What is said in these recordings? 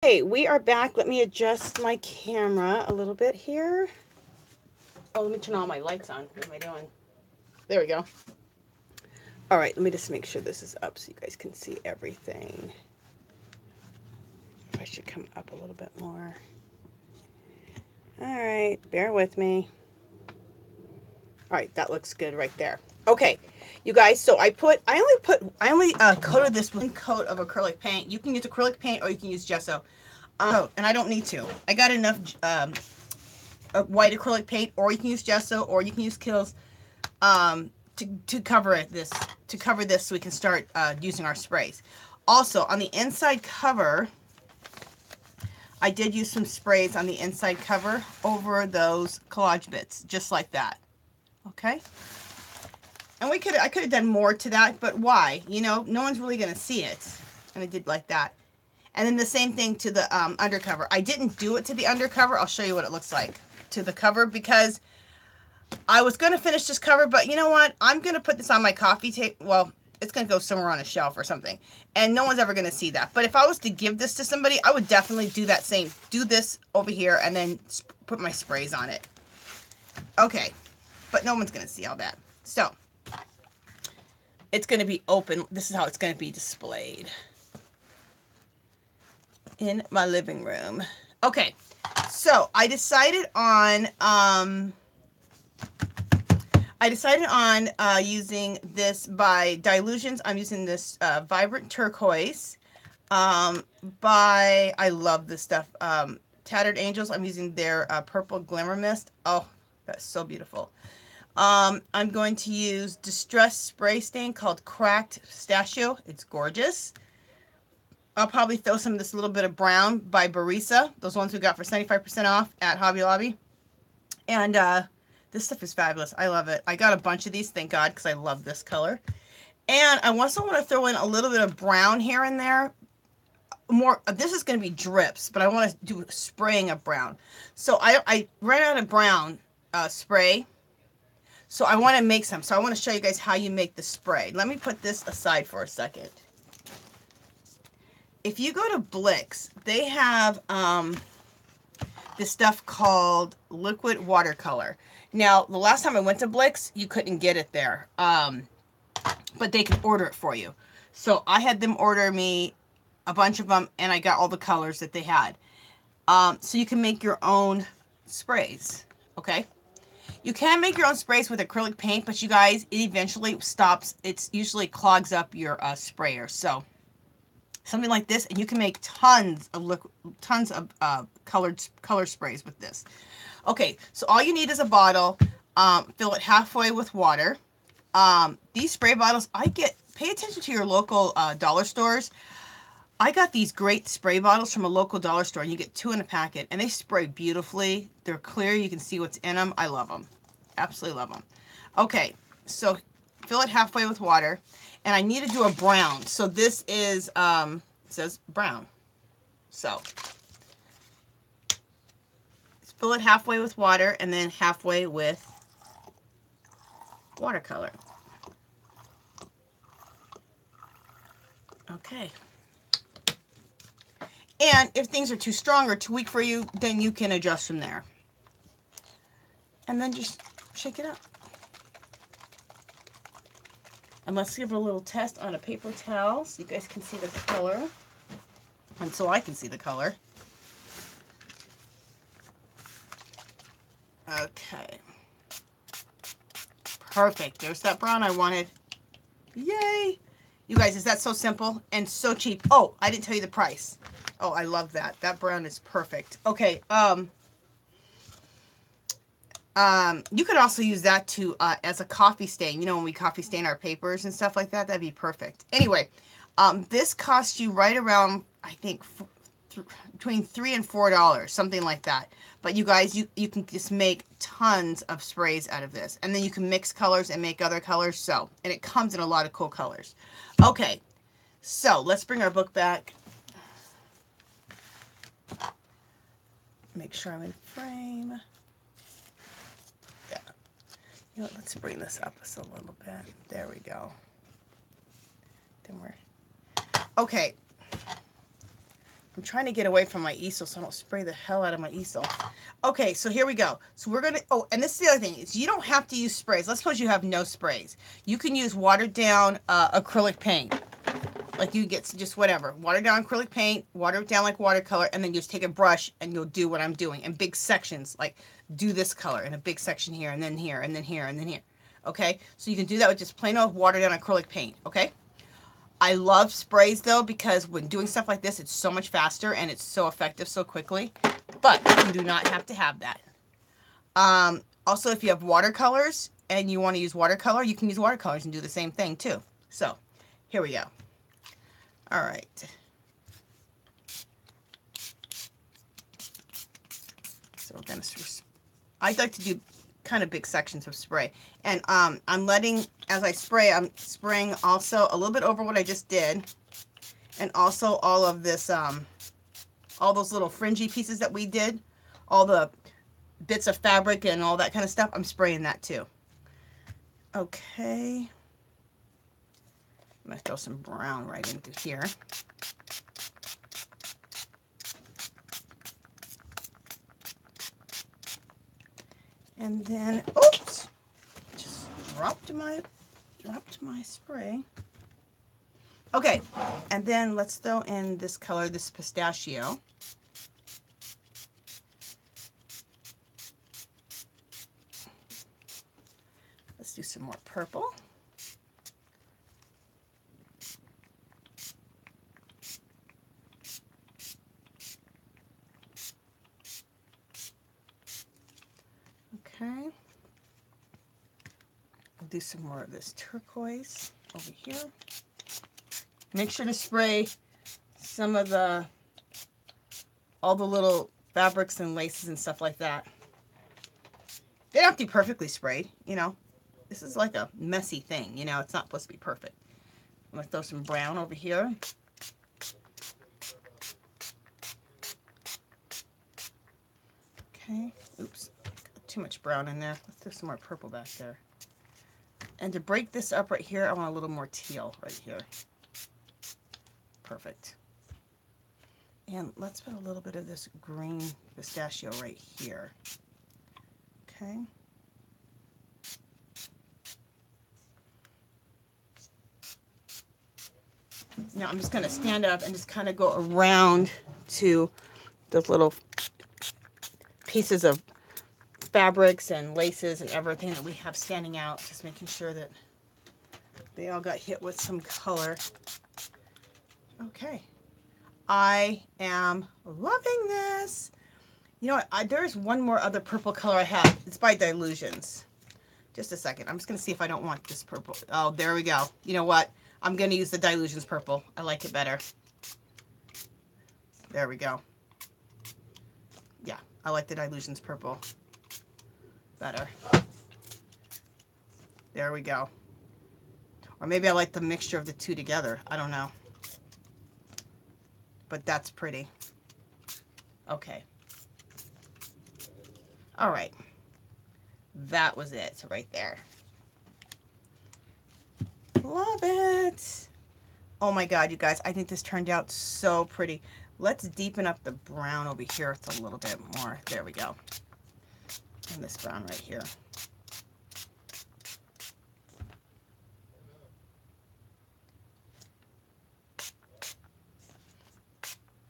Hey, we are back. Let me adjust my camera a little bit here. Oh, let me turn all my lights on. What am I doing? There we go. All right, let me just make sure this is up so you guys can see everything. I should come up a little bit more. All right, bear with me. All right, that looks good right there. Okay, you guys, so I only coated this with one coat of acrylic paint. You can use acrylic paint or you can use gesso. And I don't need to. I got enough white acrylic paint, or you can use gesso, or you can use Kills to cover this so we can start using our sprays. Also, on the inside cover, I did use some sprays on the inside cover over those collage bits, just like that. Okay? And I could have done more to that, but why? You know, no one's really going to see it. And I did like that. And then the same thing to the undercover. I didn't do it to the undercover. I'll show you what it looks like to the cover, because I was going to finish this cover, but you know what? I'm going to put this on my coffee table. Well, it's going to go somewhere on a shelf or something, and no one's ever going to see that. But if I was to give this to somebody, I would definitely do this over here, and then put my sprays on it. Okay, but no one's going to see all that. So, it's going to be open. This is how it's going to be displayed in my living room. Okay, so I decided on using this by Dilutions. I'm using this Vibrant Turquoise I love this stuff. Tattered Angels, I'm using their Purple Glimmer Mist. Oh, that's so beautiful. I'm going to use Distressed Spray Stain called Cracked Pistachio. It's gorgeous. I'll probably throw some of this little bit of brown by Barisa. Those ones we got for 75% off at Hobby Lobby. And this stuff is fabulous. I love it. I got a bunch of these, thank God, because I love this color. And I also want to throw in a little bit of brown here and there. This is going to be drips, but I want to do spraying of brown. So I ran out of brown spray. So I want to make some. So I want to show you guys how you make the spray. Let me put this aside for a second. If you go to Blix, they have this stuff called liquid watercolor. Now, the last time I went to Blix, you couldn't get it there. But they can order it for you. So I had them order me a bunch of them, and I got all the colors that they had. So you can make your own sprays, okay? You can make your own sprays with acrylic paint, but you guys, it eventually stops. It usually clogs up your sprayer. So something like this, and you can make tons of color sprays with this. Okay, so all you need is a bottle. Fill it halfway with water. These spray bottles, pay attention to your local dollar stores. I got these great spray bottles from a local dollar store, and you get 2 in a packet, and they spray beautifully. They're clear. You can see what's in them. I love them. Absolutely love them. Okay, so fill it halfway with water, and I need to do a brown. So this is, it says brown. So fill it halfway with water, and then halfway with watercolor. Okay. And if things are too strong or too weak for you, then you can adjust from there. And then just shake it up. And let's give it a little test on a paper towel so you guys can see the color. And so I can see the color. Okay. Perfect. There's that brown I wanted. Yay! You guys, is that so simple and so cheap? Oh, I didn't tell you the price. Oh, I love that. That brown is perfect. Okay, you could also use that to as a coffee stain. You know, when we coffee stain our papers and stuff like that, that'd be perfect. Anyway, this costs you right around, I think, between $3 and $4, something like that. But you guys, you can just make tons of sprays out of this, and then you can mix colors and make other colors. So, and it comes in a lot of cool colors. Okay, so let's bring our book back. Make sure I'm in frame. Yeah. You know what, let's bring this up just a little bit. There we go. Then we're okay. I'm trying to get away from my easel so I don't spray the hell out of my easel. Okay, so here we go. So we're gonna, oh, and this is the other thing, is you don't have to use sprays. Let's suppose you have no sprays. You can use watered down acrylic paint. Like you get just whatever, watered down acrylic paint, water it down like watercolor, and then you just take a brush and you'll do what I'm doing in big sections, like do this color in a big section here, and then here, and then here, and then here. Okay, so you can do that with just plain old watered down acrylic paint. Okay, I love sprays though, because when doing stuff like this, it's so much faster and it's so effective so quickly, but you do not have to have that. Also, if you have watercolors and you want to use watercolor, you can use watercolors and do the same thing too. So here we go. All right. So we're gonna, I'd like to do kind of big sections of spray, and I'm letting, as I spray, I'm spraying also a little bit over what I just did, and also all of this, all those little fringy pieces that we did, all the bits of fabric and all that kind of stuff, I'm spraying that too. Okay. I'm gonna throw some brown right into here. And then, oops, just dropped my spray. Okay, and then let's throw in this color, this pistachio. Let's do some more purple. Okay. I'll do some more of this turquoise over here. Make sure to spray some of all the little fabrics and laces and stuff like that. They don't have to be perfectly sprayed, you know. This is like a messy thing, you know. It's not supposed to be perfect. I'm going to throw some brown over here. Okay. Oops. Got too much brown in there. Let's throw some more purple back there. And to break this up right here, I want a little more teal right here. Perfect. And let's put a little bit of this green pistachio right here. Okay. Now I'm just going to stand up and just kind of go around to those little pieces of fabrics and laces and everything that we have standing out, just making sure that they all got hit with some color. Okay, I am loving this. You know what, there's one more other purple color I have. It's by Dilutions. Just a second, I'm just going to see if I don't want this purple. Oh, there we go. You know what, I'm going to use the Dilutions purple. I like it better. There we go. Yeah, I like the Dilutions purple better. There we go. Or maybe I like the mixture of the two together. I don't know. But that's pretty. Okay. All right. That was it right there. Love it. Oh my God, you guys. I think this turned out so pretty. Let's deepen up the brown over here with a little bit more. There we go. And this brown right here.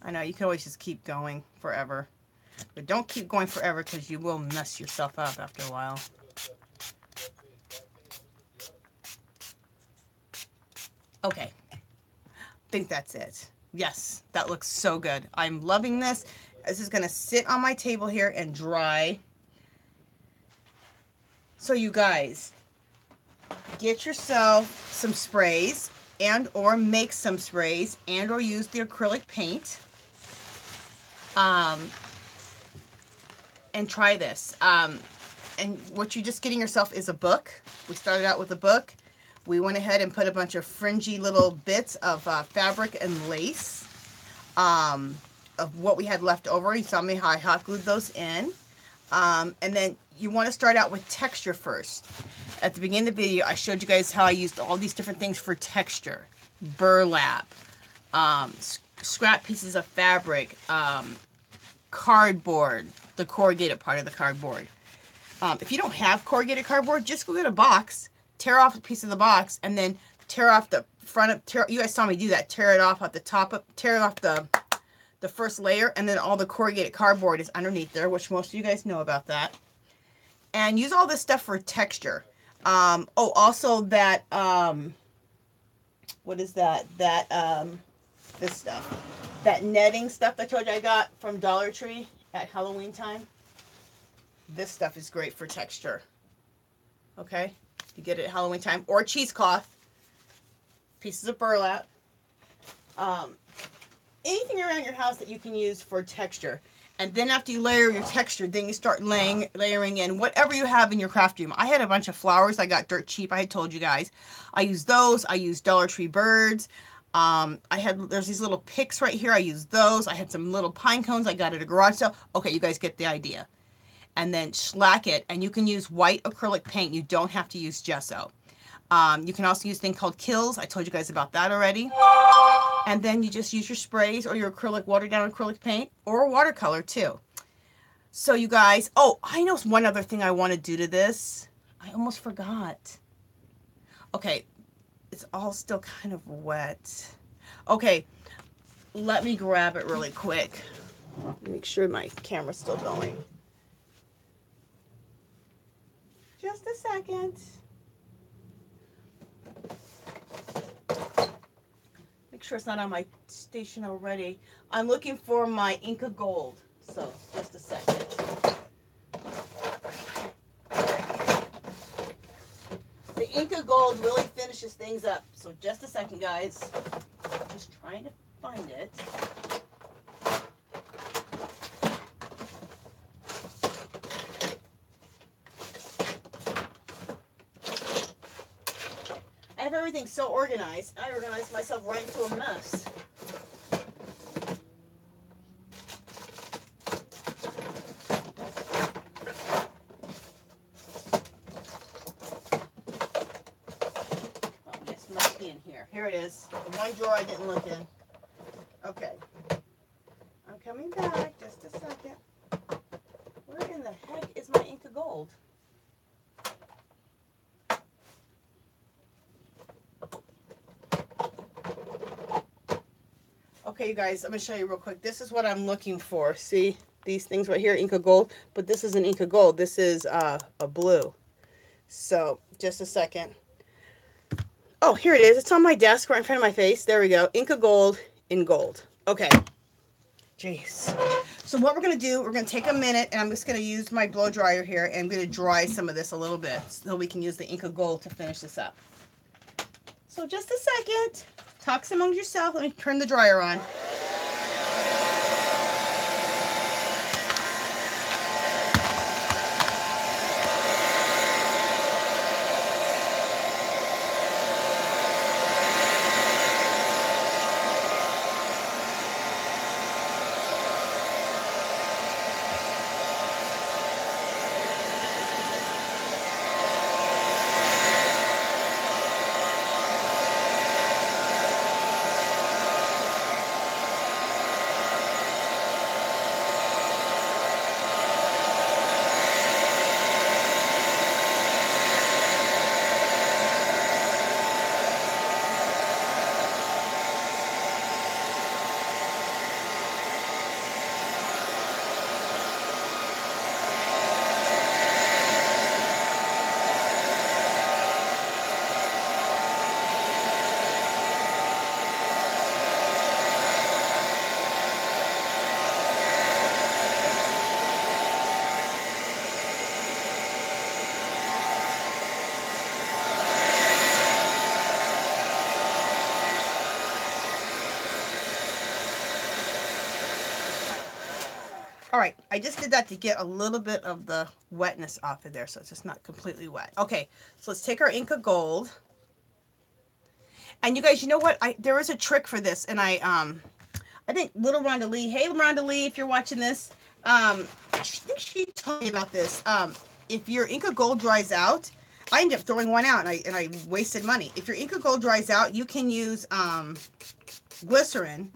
I know, you can always just keep going forever. But don't keep going forever, because you will mess yourself up after a while. Okay. I think that's it. Yes, that looks so good. I'm loving this. This is going to sit on my table here and dry. So you guys, get yourself some sprays and or make some sprays and or use the acrylic paint. And try this. And what you're just getting yourself is a book. We started out with a book. We went ahead and put a bunch of fringy little bits of fabric and lace of what we had left over. You saw me how I hot glued those in. And then you want to start out with texture first. At the beginning of the video, I showed you guys how I used all these different things for texture. Burlap, scrap pieces of fabric, cardboard, the corrugated part of the cardboard. If you don't have corrugated cardboard, just go get a box, tear off a piece of the box, and then tear off the front of, you guys saw me do that, tear it off at the top, tear it off the first layer, and then all the corrugated cardboard is underneath there, which most of you guys know about that. And use all this stuff for texture. Oh, also that, what is that? This stuff. That netting stuff I told you I got from Dollar Tree at Halloween time. This stuff is great for texture. Okay? You get it at Halloween time. Or cheesecloth. Pieces of burlap. Anything around your house that you can use for texture. And then after you layer your texture, then you start layering in whatever you have in your craft room. I had a bunch of flowers I got dirt cheap. I had told you guys. I used those. I used Dollar Tree birds. There's these little picks right here. I used those. I had some little pine cones I got at a garage sale. Okay, you guys get the idea. And then shellac it. And you can use white acrylic paint. You don't have to use gesso. You can also use a thing called Kills. I told you guys about that already. And then you just use your sprays or your acrylic, watered down acrylic paint or watercolor too. So you guys, oh, I know one other thing I want to do to this. I almost forgot. Okay, it's all still kind of wet. Okay, let me grab it really quick. Make sure my camera's still going. Just a second. Make sure it's not on my station already. I'm looking for my Inca Gold. So, just a second. The Inca Gold really finishes things up. So, just a second, guys. I'm just trying to find it. I have everything so organized. I organized myself right into a mess. Oh, this must be in here. Here it is. The one drawer I didn't look in. Okay. I'm coming back. Just a second. Where in the heck is my Inca Gold? Okay, you guys, I'm going to show you real quick. This is what I'm looking for. See these things right here, Inca Gold? But this isn't Inca Gold. This is a blue. So, just a second. Oh, here it is. It's on my desk right in front of my face. There we go. Inca Gold in gold. Okay. Jeez. So what we're going to do, we're going to take a minute, and I'm just going to use my blow dryer here, and I'm going to dry some of this a little bit so we can use the Inca Gold to finish this up. So just a second. Talks among yourself. Let me turn the dryer on. All right, I just did that to get a little bit of the wetness off of there, so it's just not completely wet. Okay, so let's take our Inca Gold. And you guys, you know what? There is a trick for this, and I think little Rhonda Lee, hey Rhonda Lee, if you're watching this, I think she told me about this. If your Inca Gold dries out, I ended up throwing one out, and I wasted money. If your Inca Gold dries out, you can use glycerin.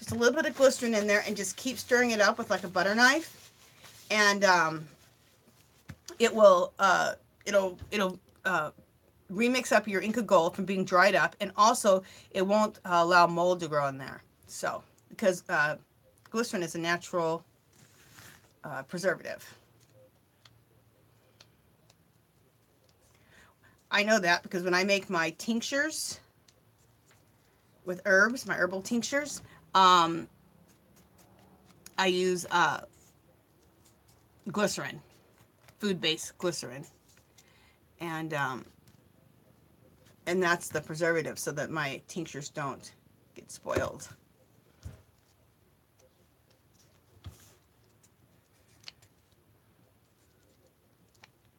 just a little bit of glycerin in there and just keep stirring it up with like a butter knife, and it'll remix up your Inca Gold from being dried up, and also it won't allow mold to grow in there. So because glycerin is a natural preservative. I know that because when I make my tinctures with herbs, my herbal tinctures, I use glycerin, food-based glycerin, and that's the preservative so that my tinctures don't get spoiled.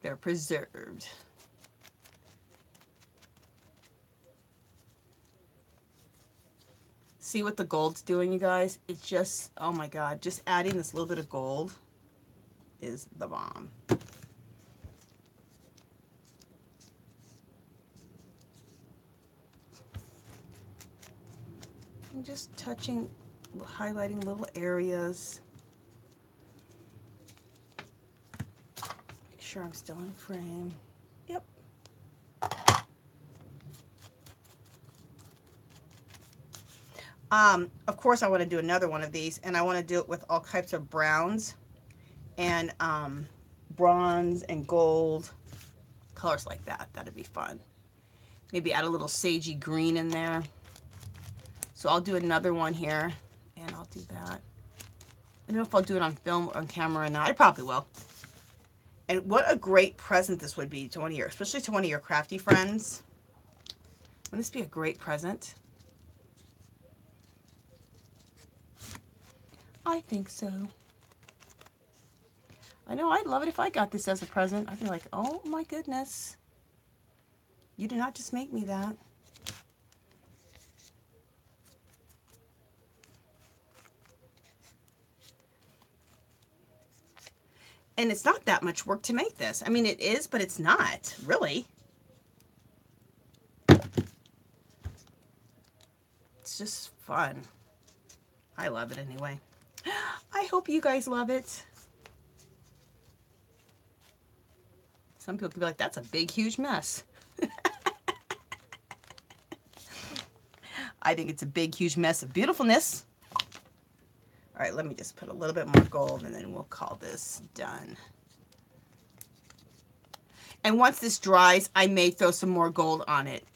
They're preserved. See what the gold's doing, you guys? It's just, oh my God, just adding this little bit of gold is the bomb. I'm just touching, highlighting little areas. Make sure I'm still in frame. Yep. Of course I want to do another one of these, and I want to do it with all types of browns and bronze and gold colors like that. That'd be fun. Maybe add a little sagey green in there. So I'll do another one here, and I'll do that. I don't know if I'll do it on film or on camera or not. I probably will. And what a great present this would be to one of your, especially to one of your crafty friends. Wouldn't this be a great present? I think so. I know, I'd love it if I got this as a present. I'd be like, oh my goodness. You did not just make me that. And it's not that much work to make this. I mean, it is, but it's not, really. It's just fun. I love it anyway. I hope you guys love it. Some people could be like, that's a big, huge mess. I think it's a big, huge mess of beautifulness. All right, let me just put a little bit more gold, and then we'll call this done. And once this dries, I may throw some more gold on it.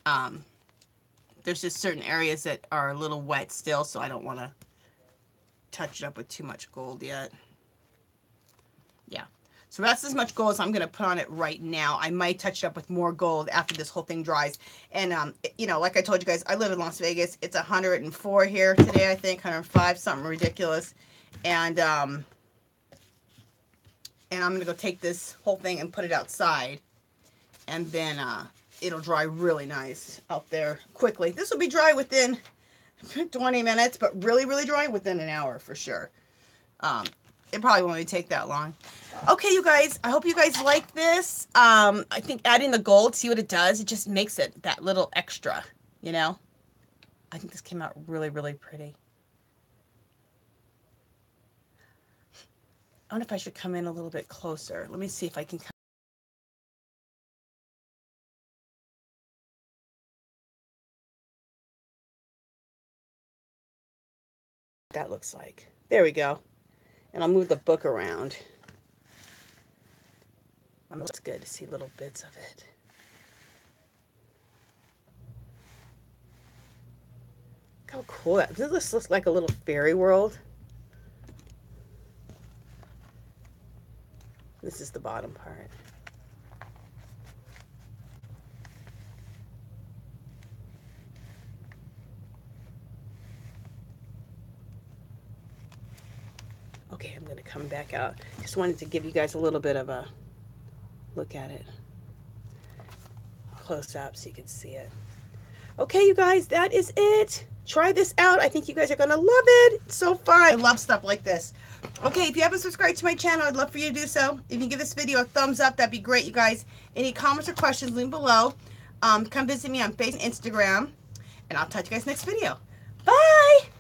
There's just certain areas that are a little wet still, so I don't want to touch it up with too much gold yet. Yeah. So that's as much gold as I'm going to put on it right now. I might touch it up with more gold after this whole thing dries. And, you know, like I told you guys, I live in Las Vegas. It's 104 here today, I think, 105, something ridiculous. And I'm going to go take this whole thing and put it outside. And then it'll dry really nice out there quickly. This will be dry within 20 minutes, but really, really dry within an hour for sure. It probably won't even take that long. Okay, you guys, I hope you guys like this. I think adding the gold, see what it does? It just makes it that little extra, you know? I think this came out really, really pretty. I wonder if I should come in a little bit closer. Let me see if I can come. That looks like. There we go. And I'll move the book around. It's good to see little bits of it. Look how cool that. This looks like a little fairy world. This is the bottom part. Okay, I'm going to come back out. Just wanted to give you guys a little bit of a look at it. Close up so you can see it. Okay, you guys, that is it. Try this out. I think you guys are going to love it. It's so fun. I love stuff like this. Okay, if you haven't subscribed to my channel, I'd love for you to do so. If you can give this video a thumbs up, that'd be great, you guys. Any comments or questions, leave below. Come visit me on Facebook and Instagram. And I'll talk to you guys next video. Bye!